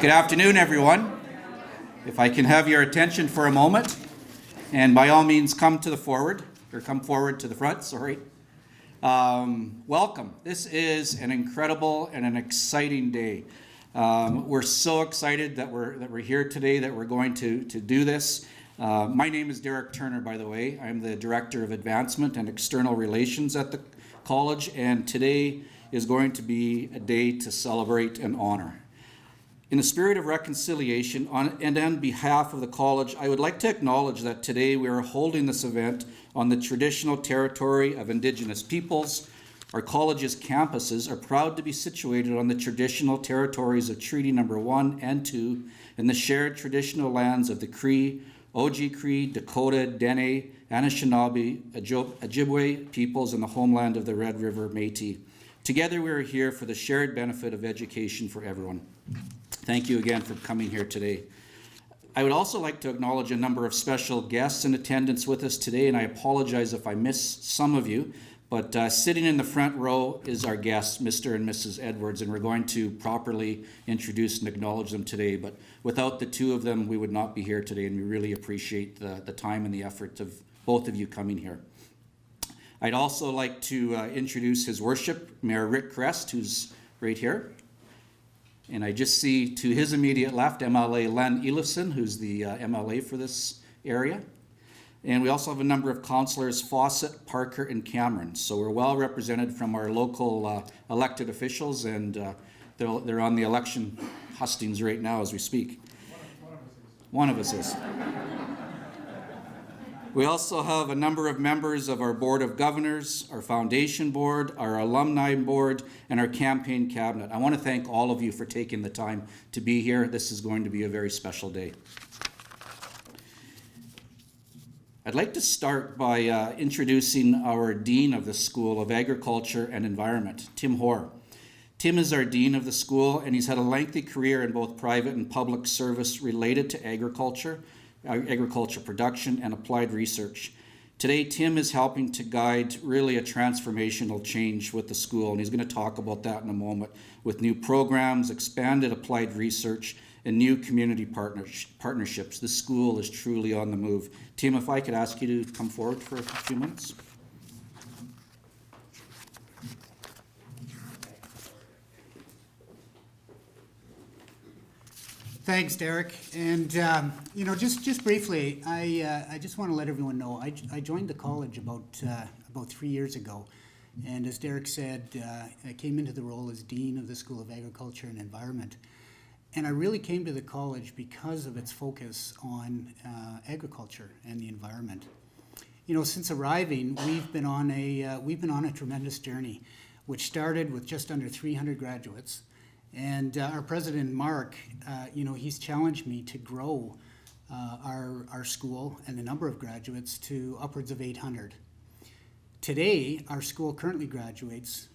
Good afternoon, everyone. If I can have your attention for a moment, and by all means come forward to the front, sorry. Welcome. This is an incredible and an exciting day. We're so excited that we're here today, that we're going to do this. My name is Derek Turner, by the way. I'm the Director of Advancement and External Relations at the college, and today is going to be a day to celebrate and honor. In the spirit of reconciliation and on behalf of the college, I would like to acknowledge that today we are holding this event on the traditional territory of Indigenous peoples. Our college's campuses are proud to be situated on the traditional territories of Treaty Number 1 and 2 and the shared traditional lands of the Cree, Oji-Cree, Dakota, Dene, Anishinaabe, Ojibwe peoples in the homeland of the Red River Métis. Together we are here for the shared benefit of education for everyone. Thank you again for coming here today. I would also like to acknowledge a number of special guests in attendance with us today, and I apologize if I miss some of you, but sitting in the front row is our guests, Mr. and Mrs. Edwards, and we're going to properly introduce and acknowledge them today, but without the two of them, we would not be here today, and we really appreciate the time and the effort of both of you coming here. I'd also like to introduce His Worship, Mayor Rick Crest, who's right here. And I just see to his immediate left, MLA Len Elifson, who's the MLA for this area. And we also have a number of councillors, Fawcett, Parker, and Cameron. So we're well represented from our local elected officials, and they're on the election hustings right now as we speak. One of us is. We also have a number of members of our Board of Governors, our Foundation Board, our Alumni Board, and our Campaign Cabinet. I want to thank all of you for taking the time to be here. This is going to be a very special day. I'd like to start by introducing our Dean of the School of Agriculture and Environment, Tim Hoare. Tim is our Dean of the school, and he's had a lengthy career in both private and public service related to agriculture production, and applied research. Today, Tim is helping to guide really a transformational change with the school, and he's going to talk about that in a moment, with new programs, expanded applied research, and new community partnerships. The school is truly on the move. Tim, if I could ask you to come forward for a few minutes. Thanks, Derek. And just briefly, I just want to let everyone know I joined the college about 3 years ago, and as Derek said, I came into the role as Dean of the School of Agriculture and Environment. And I really came to the college because of its focus on agriculture and the environment. You know, since arriving, we've been on a tremendous journey, which started with just under 300 graduates. And our president, Mark, he's challenged me to grow our school and the number of graduates to upwards of 800. Today, our school currently graduates,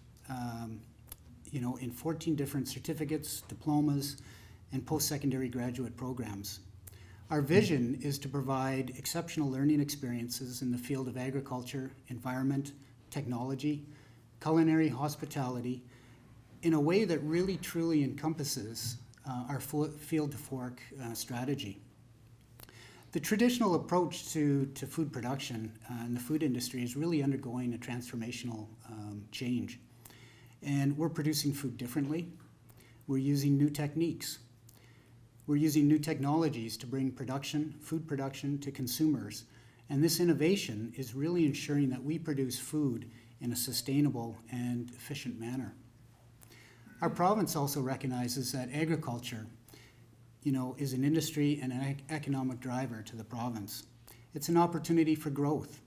in 14 different certificates, diplomas, and post-secondary graduate programs. Our vision is to provide exceptional learning experiences in the field of agriculture, environment, technology, culinary, hospitality, in a way that really truly encompasses our field to fork strategy. The traditional approach to food production in the food industry is really undergoing a transformational change. And we're producing food differently. We're using new techniques. We're using new technologies to bring food production to consumers. And this innovation is really ensuring that we produce food in a sustainable and efficient manner. Our province also recognizes that agriculture, is an industry and an economic driver to the province. It's an opportunity for growth.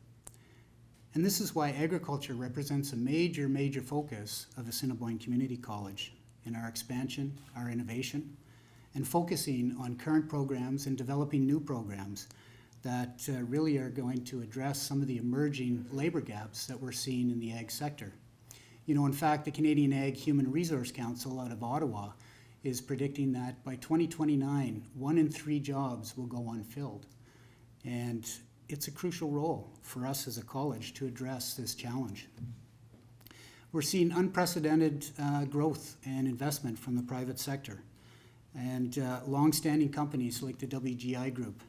And this is why agriculture represents a major focus of Assiniboine Community College in our expansion, our innovation, and focusing on current programs and developing new programs that really are going to address some of the emerging labor gaps that we're seeing in the ag sector. In fact, the Canadian Ag Human Resource Council out of Ottawa is predicting that by 2029, 1 in 3 jobs will go unfilled. And it's a crucial role for us as a college to address this challenge. We're seeing unprecedented growth and investment from the private sector. And long-standing companies like the WGI Group,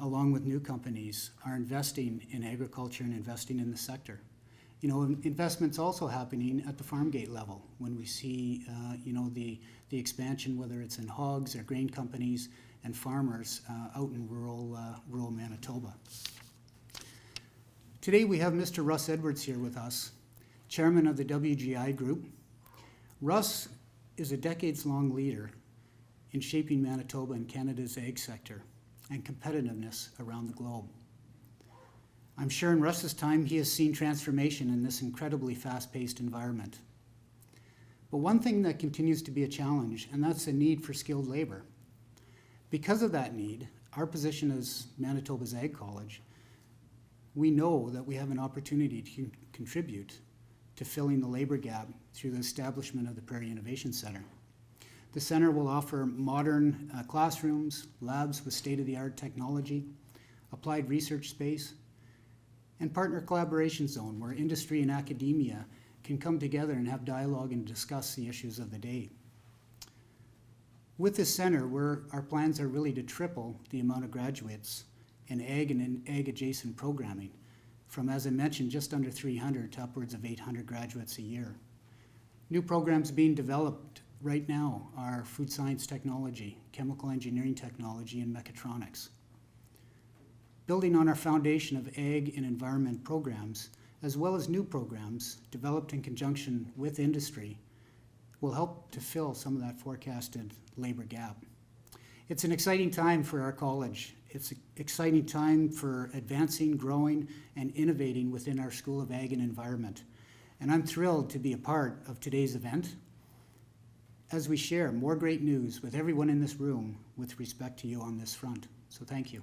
along with new companies, are investing in agriculture and investing in the sector. You know, investments also happening at the farm gate level when we see, you know, the expansion, whether it's in hogs or grain companies and farmers out in rural Manitoba. Today we have Mr. Russ Edwards here with us, chairman of the WGI Group. Russ is a decades-long leader in shaping Manitoba and Canada's ag sector and competitiveness around the globe. I'm sure in Russ's time he has seen transformation in this incredibly fast-paced environment. But one thing that continues to be a challenge, and that's the need for skilled labor. Because of that need, our position as Manitoba's Ag College, we know that we have an opportunity to contribute to filling the labor gap through the establishment of the Prairie Innovation Center. The center will offer modern classrooms, labs with state-of-the-art technology, applied research space, and partner collaboration zone where industry and academia can come together and have dialogue and discuss the issues of the day. With this center, our plans are really to triple the amount of graduates in ag and in ag-adjacent programming from, as I mentioned, just under 300 to upwards of 800 graduates a year. New programs being developed right now are food science technology, chemical engineering technology, and mechatronics. Building on our foundation of ag and environment programs, as well as new programs developed in conjunction with industry, will help to fill some of that forecasted labor gap. It's an exciting time for our college. It's an exciting time for advancing, growing, and innovating within our School of Ag and Environment. And I'm thrilled to be a part of today's event as we share more great news with everyone in this room with respect to you on this front. So thank you.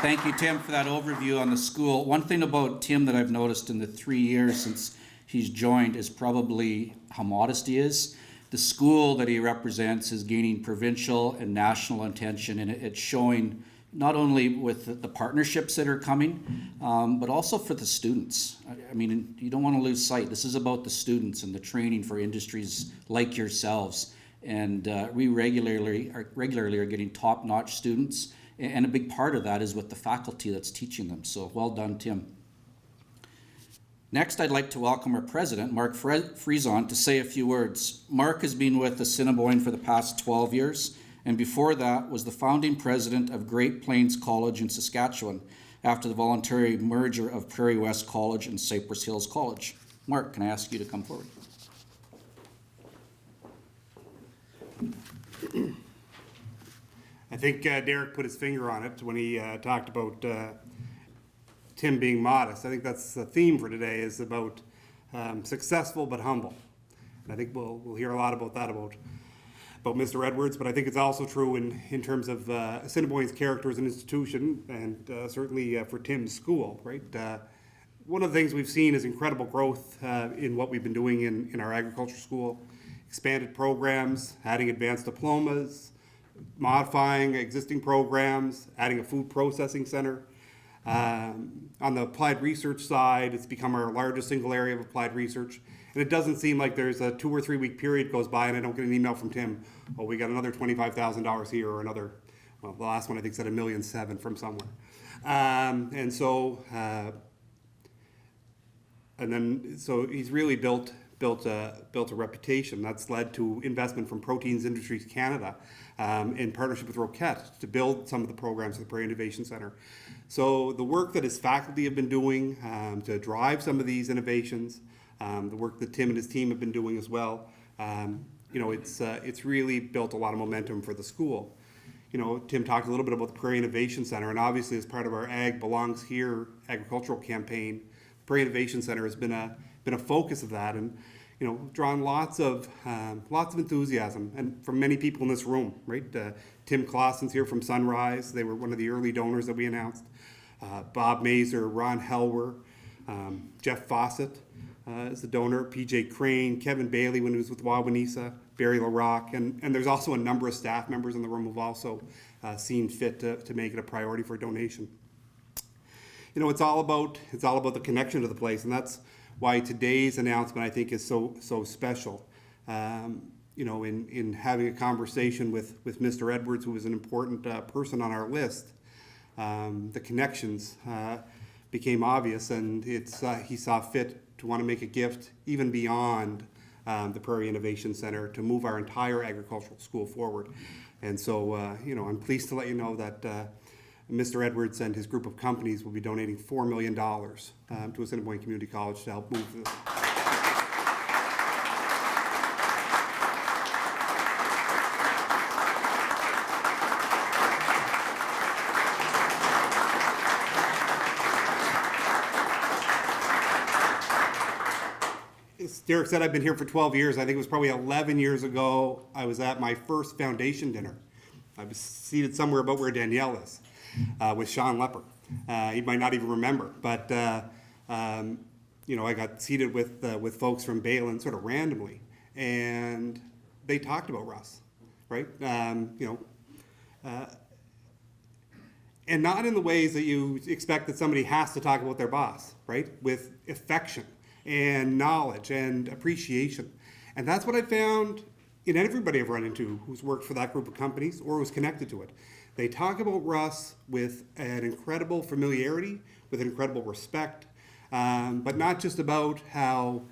Thank you, Tim, for that overview on the school. One thing about Tim that I've noticed in the 3 years since he's joined is probably how modest he is. The school that he represents is gaining provincial and national attention, and it's showing not only with the partnerships that are coming, but also for the students. I mean, you don't want to lose sight. This is about the students and the training for industries like yourselves. And we regularly are getting top-notch students. And a big part of that is with the faculty that's teaching them. So well done, Tim. Next, I'd like to welcome our president, Mark Frison, to say a few words. Mark has been with Assiniboine for the past 12 years, and before that was the founding president of Great Plains College in Saskatchewan after the voluntary merger of Prairie West College and Cypress Hills College. Mark, can I ask you to come forward? I think Derek put his finger on it when he talked about Tim being modest. I think that's the theme for today, is about successful but humble. And I think we'll hear a lot about that about Mr. Edwards, but I think it's also true in terms of Assiniboine's character as an institution, and certainly for Tim's school, right? One of the things we've seen is incredible growth in what we've been doing in our agriculture school, expanded programs, adding advanced diplomas, modifying existing programs, adding a food processing center. On the applied research side, it's become our largest single area of applied research. And it doesn't seem like there's a 2 or 3 week period goes by and I don't get an email from Tim, oh, we got another $25,000 here, or another, well, the last one I think said $1.7 million from somewhere. So he's really built a reputation that's led to investment from Proteins Industries Canada in partnership with Roquette to build some of the programs at the Prairie Innovation Center. So the work that his faculty have been doing to drive some of these innovations, the work that Tim and his team have been doing as well, it's really built a lot of momentum for the school. You know, Tim talked a little bit about the Prairie Innovation Center, and obviously as part of our Ag Belongs Here agricultural campaign, the Prairie Innovation Center has been a focus of that, and drawn lots of enthusiasm and from many people in this room, right? Tim Clausen's here from Sunrise. They were one of the early donors that we announced. Bob Mazer, Ron Helwer, Jeff Fawcett is the donor, PJ Crane, Kevin Bailey when he was with Wawanesa, Barry LaRock, and there's also a number of staff members in the room who've also seen fit to make it a priority for a donation. It's all about the connection to the place, and that's why today's announcement, I think, is so special. In having a conversation with Mr. Edwards, who was an important person on our list, the connections became obvious, and he saw fit to want to make a gift even beyond the Prairie Innovation Center to move our entire agricultural school forward. And so, I'm pleased to let you know that Mr. Edwards and his group of companies will be donating $4 million to Assiniboine Community College to help move this. As Derek said, I've been here for 12 years. I think it was probably 11 years ago I was at my first foundation dinner. I was seated somewhere about where Danielle is, with Sean Lepper. He might not even remember, but I got seated with folks from Balin sort of randomly, and they talked about Russ, right? And not in the ways that you expect that somebody has to talk about their boss, right? With affection and knowledge and appreciation. And that's what I found in everybody I've run into who's worked for that group of companies or who's connected to it. They talk about Russ with an incredible familiarity, with incredible respect, but not just about how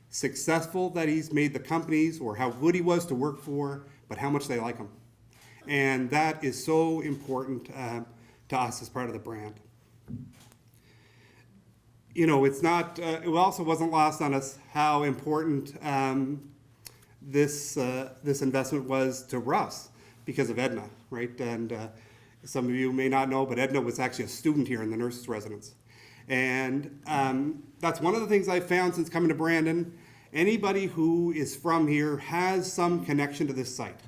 successful that he's made the companies or how good he was to work for, but how much they like him. And that is so important to us as part of the brand. It also wasn't lost on us how important this investment was to Russ because of Edna, right? And some of you may not know, but Edna was actually a student here in the nurse's residence. And that's one of the things I've found since coming to Brandon. Anybody who is from here has some connection to this site,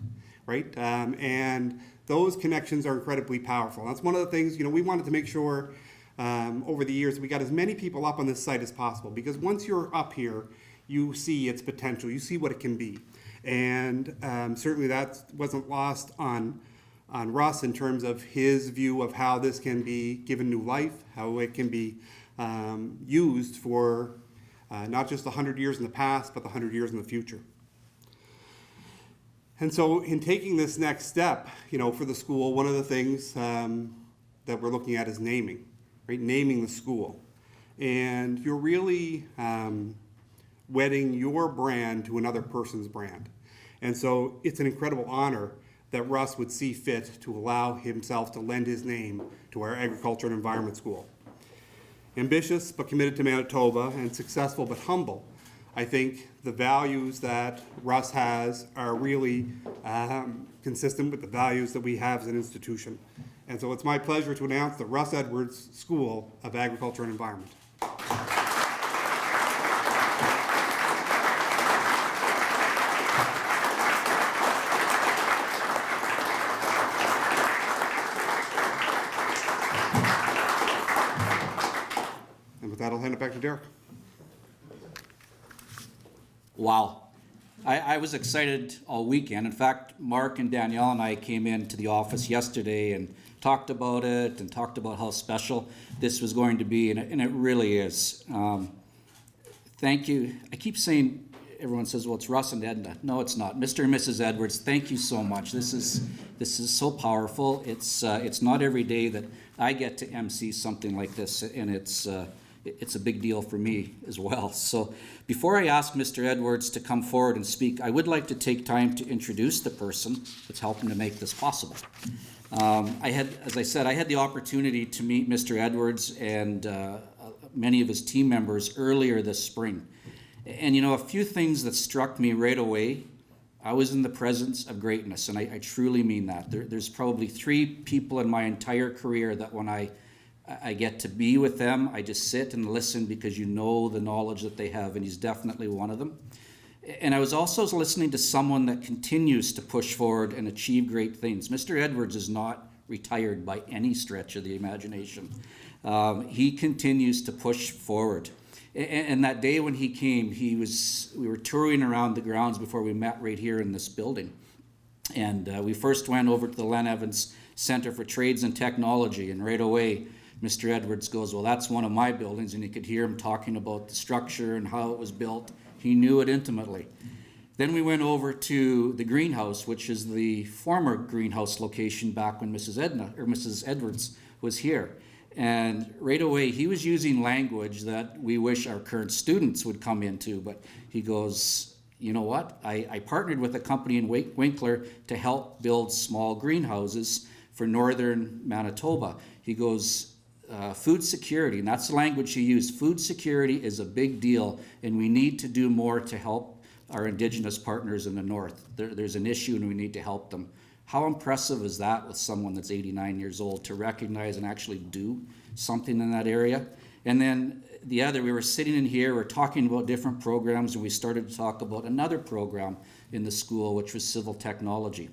right? And those connections are incredibly powerful. That's one of the things, we wanted to make sure over the years we got as many people up on this site as possible, because once you're up here, you see its potential, you see what it can be. And certainly that wasn't lost on Russ in terms of his view of how this can be given new life, how it can be used for not just 100 years in the past, but the 100 years in the future. And so in taking this next step, for the school, one of the things that we're looking at is naming, right? Naming the school. And you're really wedding your brand to another person's brand. And so it's an incredible honor that Russ would see fit to allow himself to lend his name to our Agriculture and Environment School. Ambitious but committed to Manitoba, and successful but humble, I think the values that Russ has are really consistent with the values that we have as an institution. And so it's my pleasure to announce the Russ Edwards School of Agriculture and Environment. And with that, I'll hand it back to Derek. Wow. I was excited all weekend. In fact, Mark and Danielle and I came into the office yesterday and talked about it and talked about how special this was going to be, and it really is. Thank you. I keep saying, everyone says, well, it's Russ and Edna. No, it's not. Mr. and Mrs. Edwards, thank you so much. This is so powerful. It's not every day that I get to MC something like this, and it's a big deal for me as well. So before I ask Mr. Edwards to come forward and speak, I would like to take time to introduce the person that's helping to make this possible. As I said, I had the opportunity to meet Mr. Edwards and many of his team members earlier this spring. And a few things that struck me right away, I was in the presence of greatness, and I truly mean that. There's probably 3 people in my entire career that when I get to be with them, I just sit and listen because the knowledge that they have, and he's definitely one of them. And I was also listening to someone that continues to push forward and achieve great things. Mr. Edwards is not retired by any stretch of the imagination. He continues to push forward. And that day when he came, we were touring around the grounds before we met right here in this building. And we first went over to the Len Evans Center for Trades and Technology, and right away Mr. Edwards goes, well, that's one of my buildings, and you could hear him talking about the structure and how it was built. He knew it intimately. Then we went over to the greenhouse, which is the former greenhouse location back when Mrs. Edwards was here. And right away, he was using language that we wish our current students would come into, but he goes, you know what? I partnered with a company in Winkler to help build small greenhouses for northern Manitoba. He goes, food security, and that's the language he used. Food security is a big deal, and we need to do more to help our Indigenous partners in the north. There's an issue, and we need to help them. How impressive is that with someone that's 89 years old to recognize and actually do something in that area? And then we were sitting in here, we're talking about different programs, and we started to talk about another program in the school, which was civil technology.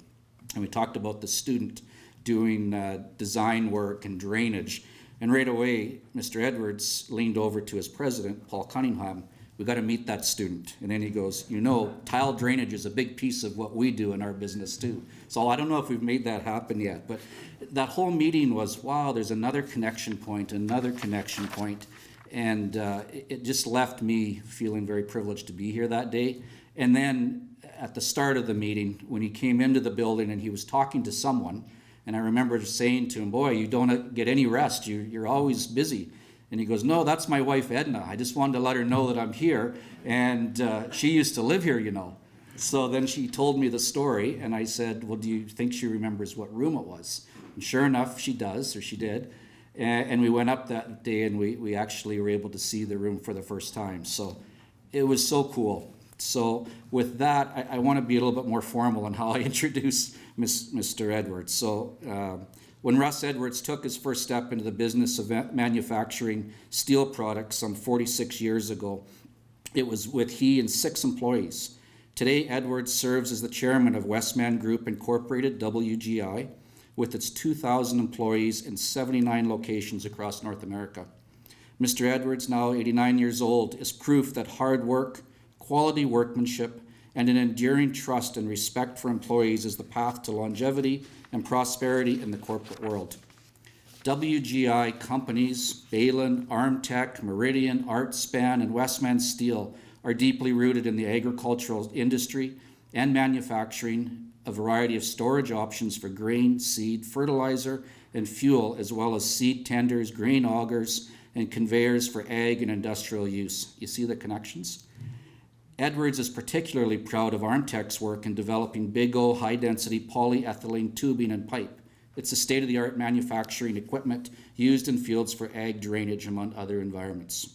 And we talked about the student doing design work and drainage. And right away, Mr. Edwards leaned over to his president, Paul Cunningham. We got to meet that student. And then he goes, you know, tile drainage is a big piece of what we do in our business too. So I don't know if we've made that happen yet, but that whole meeting was, wow, there's another connection point. And it just left me feeling very privileged to be here that day. And then at the start of the meeting, when he came into the building and he was talking to someone, and I remember saying to him, boy, you don't get any rest. You're always busy. And he goes, no, that's my wife, Edna. I just wanted to let her know that I'm here. And she used to live here, you know. So then she told me the story, and I said, well, do you think she remembers what room it was? And sure enough, she does, or she did. And we went up that day, and we actually were able to see the room for the first time. So it was so cool. So with that, I want to be a little bit more formal in how I introduce Mr. Edwards. So when Russ Edwards took his first step into the business of manufacturing steel products some 46 years ago, it was with he and 6 employees. Today, Edwards serves as the chairman of Westman Group Incorporated, WGI, with its 2,000 employees in 79 locations across North America. Mr. Edwards, now 89 years old, is proof that hard work, quality workmanship, and an enduring trust and respect for employees is the path to longevity and prosperity in the corporate world. WGI companies, Balin, Armtech, Meridian, Artspan, and Westman Steel are deeply rooted in the agricultural industry and manufacturing a variety of storage options for grain, seed, fertilizer, and fuel, as well as seed tenders, grain augers, and conveyors for ag and industrial use. You see the connections? Edwards is particularly proud of Armtech's work in developing Big O high-density polyethylene tubing and pipe. It's a state-of-the-art manufacturing equipment used in fields for ag drainage, among other environments.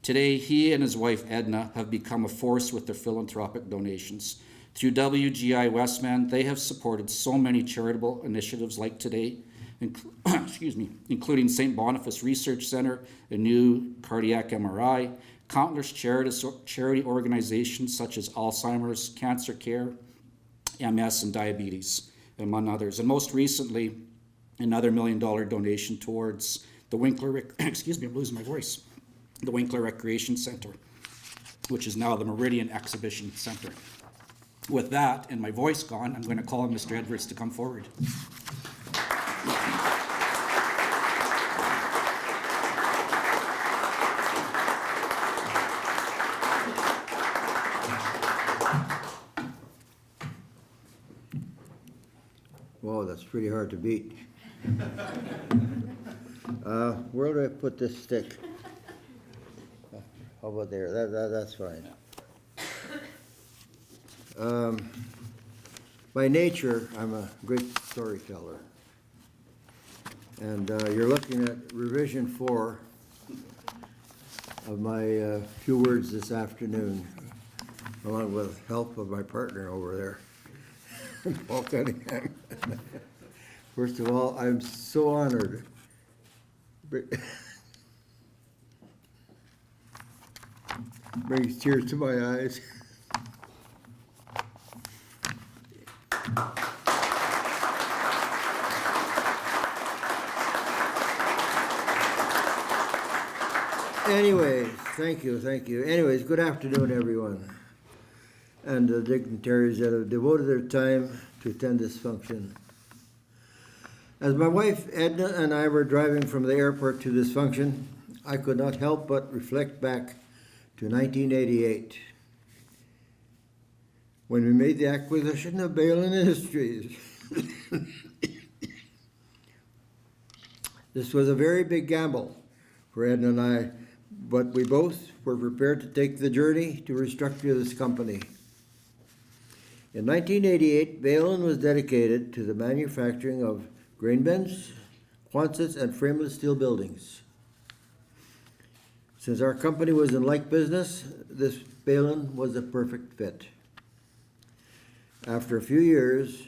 Today, he and his wife Edna have become a force with their philanthropic donations. Through WGI Westman, they have supported so many charitable initiatives like today, including St. Boniface Research Center, a new cardiac MRI, countless charity organizations such as Alzheimer's, cancer care, MS, and diabetes, among others. And most recently, another $1 million donation towards the Winkler, I'm losing my voice, the Winkler Recreation Center, which is now the Meridian Exhibition Center. With that, and my voice gone, I'm going to call on Mr. Edwards to come forward. Whoa, that's pretty hard to beat. Where do I put this stick? How about there? That's fine. By nature, I'm a great storyteller. And you're looking at revision 4 of my few words this afternoon, along with help of my partner over there, Paul Cunningham. First of all, I'm so honored. Brings tears to my eyes. Anyways, thank you. Anyways, good afternoon, everyone, and the dignitaries that have devoted their time to attend this function. As my wife Edna and I were driving from the airport to this function, I could not help but reflect back to 1988, when we made the acquisition of Balin Industries. This was a very big gamble for Edna and I, but we both were prepared to take the journey to restructure this company. In 1988, Balin was dedicated to the manufacturing of grain bins, quonsets, and frameless steel buildings. Since our company was in like business, this Balin was a perfect fit. After a few years,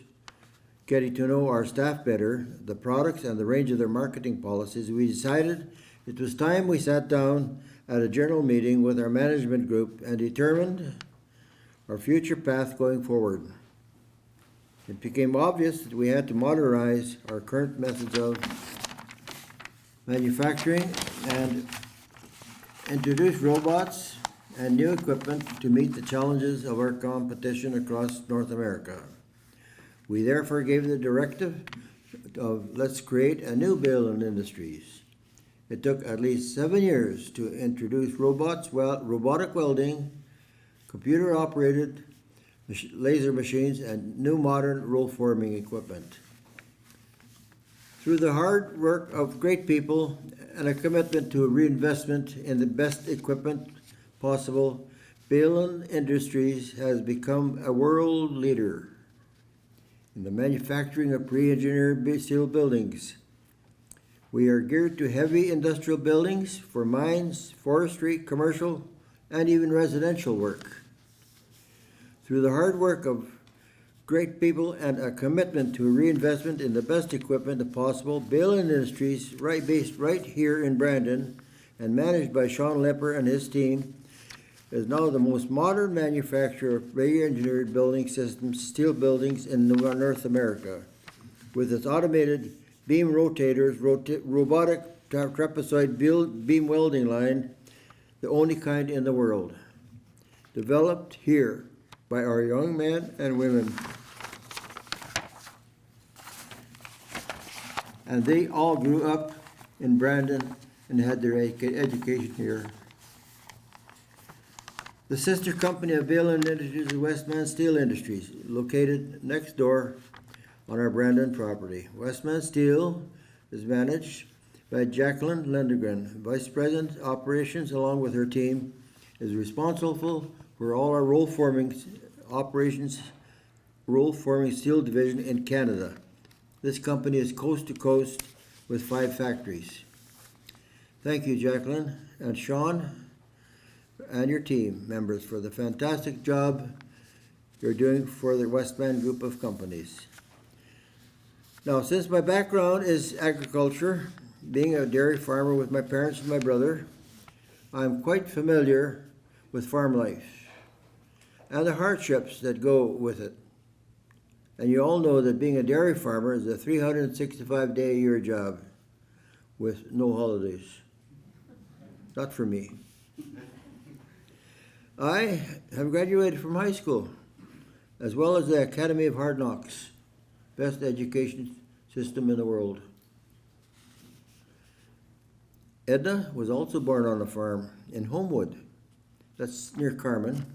getting to know our staff better, the products, and the range of their marketing policies, we decided it was time we sat down at a general meeting with our management group and determined our future path going forward. It became obvious that we had to modernize our current methods of manufacturing and introduce robots and new equipment to meet the challenges of our competition across North America. We therefore gave the directive of let's create a new Balin Industries. It took at least 7 years to introduce robotic welding, computer-operated laser machines, and new modern roll forming equipment. Through the hard work of great people and a commitment to reinvestment in the best equipment possible, Balin Industries has become a world leader in the manufacturing of pre-engineered steel buildings. We are geared to heavy industrial buildings for mines, forestry, commercial, and even residential work. Through the hard work of great people and a commitment to reinvestment in the best equipment possible, Balin Industries, based right here in Brandon and managed by Sean Lepper and his team, is now the most modern manufacturer of pre-engineered building systems, steel buildings in North America. With its automated beam rotators, robotic trapezoid beam welding line, the only kind in the world. Developed here by our young men and women. And they all grew up in Brandon and had their education here. The sister company of Balin Industries is Westman Steel Industries, located next door on our Brandon property. Westman Steel is managed by Jacqueline Lindgren, Vice President Operations, along with her team, is responsible for all our roll forming operations, roll forming steel division in Canada. This company is coast to coast with 5 factories. Thank you, Jacqueline and Sean, and your team members for the fantastic job you're doing for the Westman group of companies. Now, since my background is agriculture, being a dairy farmer with my parents and my brother, I'm quite familiar with farm life and the hardships that go with it. And you all know that being a dairy farmer is a 365-day-a-year job with no holidays. Not for me. I have graduated from high school, as well as the Academy of Hard Knocks, best education system in the world. Edna was also born on a farm in Homewood, that's near Carmen,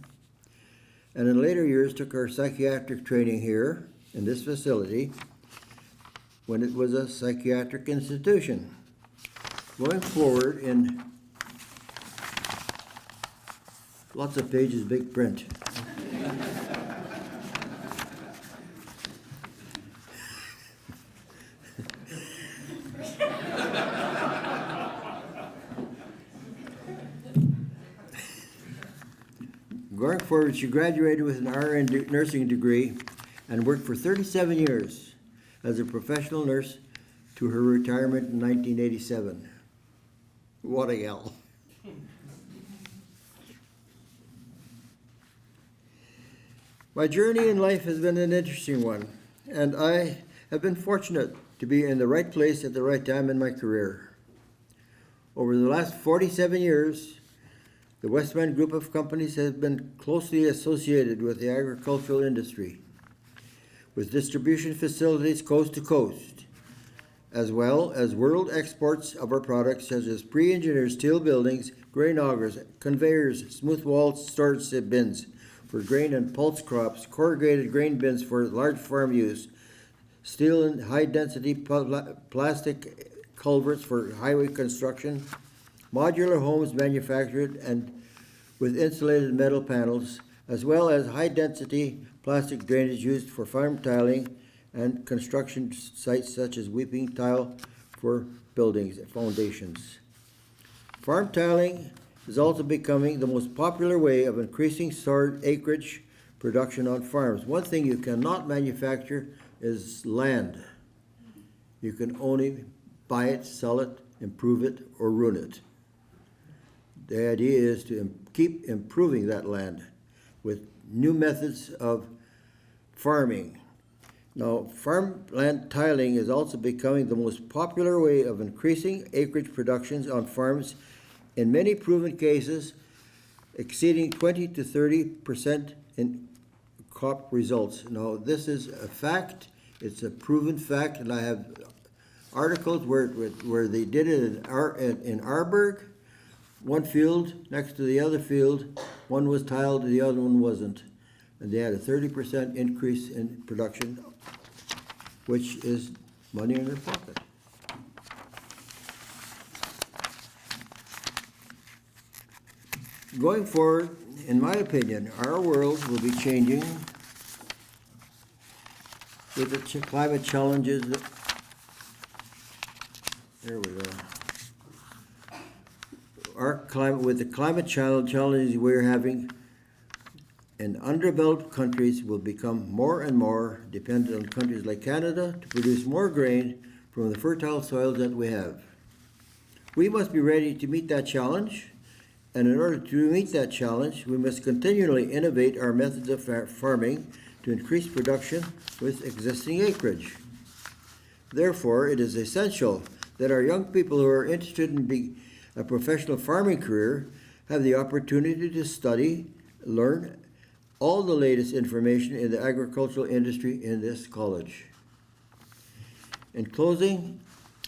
and in later years took her psychiatric training here in this facility when it was a psychiatric institution. Going forward in lots of pages, big print. Going forward, she graduated with an RN nursing degree and worked for 37 years as a professional nurse to her retirement in 1987. What a gal. My journey in life has been an interesting one, and I have been fortunate to be in the right place at the right time in my career. Over the last 47 years, the Westman Group of companies has been closely associated with the agricultural industry, with distribution facilities coast to coast. as well as world exports of our products such as pre-engineered steel buildings, grain augers, conveyors, smooth wall storage bins for grain and pulse crops, corrugated grain bins for large farm use, steel and high-density plastic culverts for highway construction, modular homes manufactured and with insulated metal panels, as well as high-density plastic drainage used for farm tiling and construction sites such as weeping tile for buildings and foundations. Farm tiling is also becoming the most popular way of increasing stored acreage production on farms. One thing you cannot manufacture is land. You can only buy it, sell it, improve it, or ruin it. The idea is to keep improving that land with new methods of farming. Now, farmland tiling is also becoming the most popular way of increasing acreage productions on farms, in many proven cases exceeding 20 to 30% in crop results. Now, this is a fact. It's a proven fact, and I have articles where they did it in Arborg. One field next to the other field, one was tiled, the other one wasn't. And they had a 30% increase in production, which is money in their pocket. Going forward, in my opinion, our world will be changing with the climate challenges that, there we go. With the climate challenges we're having, and underdeveloped countries will become more and more dependent on countries like Canada to produce more grain from the fertile soils that we have. We must be ready to meet that challenge, and in order to meet that challenge, we must continually innovate our methods of farming to increase production with existing acreage. Therefore, it is essential that our young people who are interested in a professional farming career have the opportunity to study, learn all the latest information in the agricultural industry in this college. In closing,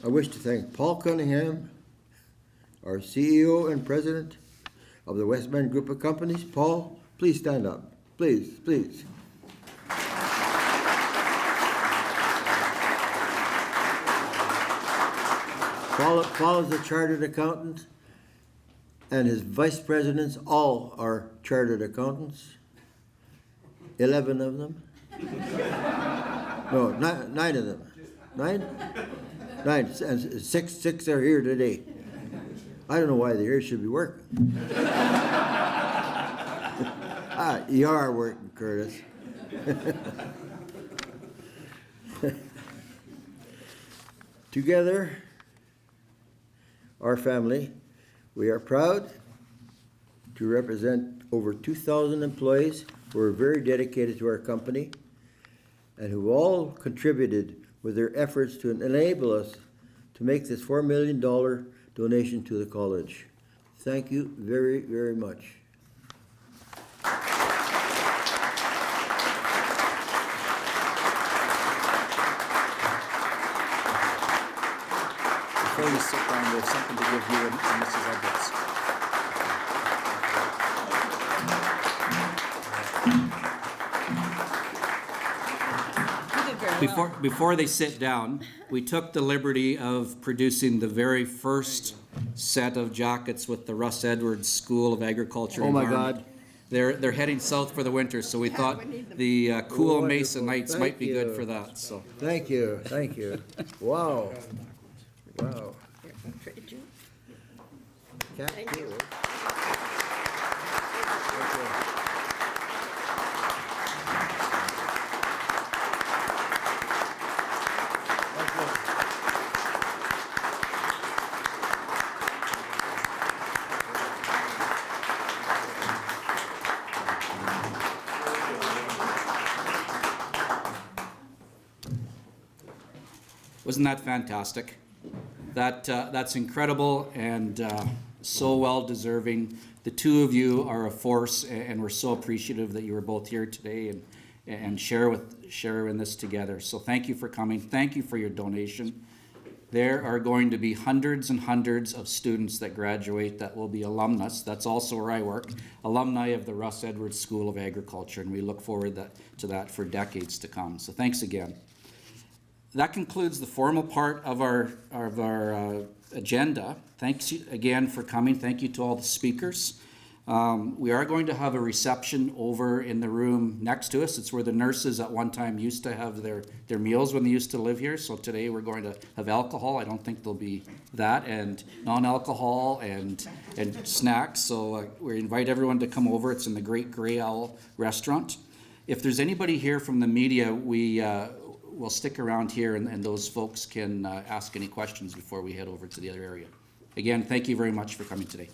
I wish to thank Paul Cunningham, our CEO and President of the Westman Group of Companies. Paul, please stand up. Please, please. Paul is a chartered accountant, and his vice presidents all are chartered accountants. 11 of them. No, 9 of them. 9? 9, and six are here today. I don't know why they're here, should be working. You are working, Curtis. Together, our family, we are proud to represent over 2,000 employees who are very dedicated to our company and who all contributed with their efforts to enable us to make this $4 million donation to the college. Thank you very, very much. Before you sit down, there's something to give you and Mrs. Edwards. Before they sit down, we took the liberty of producing the very first set of jackets with the Russ Edwards School of Agriculture. Oh my Environment. God. They're heading south for the winter, so we thought the cool Wonderful. Mesa nights might be good you. for that. So Thank you, thank you. Wow. Wow. Thank you. wasn't that fantastic? That's incredible and so well deserving. The two of you are a force, and we're so appreciative that you were both here today and share in this together. So thank you for coming. Thank you for your donation. there are going to be hundreds and hundreds of students that graduate that will be alumnus. That's also where I work, alumni of the Russ Edwards School of Agriculture, and we look forward to that for decades to come. So thanks again. That concludes the formal part of our agenda. Thanks again for coming. Thank you to all the speakers. We are going to have a reception over in the room next to us. It's where the nurses at one time used to have their meals when they used to live here. So today we're going to have alcohol. I don't think there'll be that, and non-alcohol and snacks. So we invite everyone to come over. It's in the Great Grey Owl restaurant. If there's anybody here from the media, we'll stick around here and those folks can ask any questions before we head over to the other area. Again, thank you very much for coming today.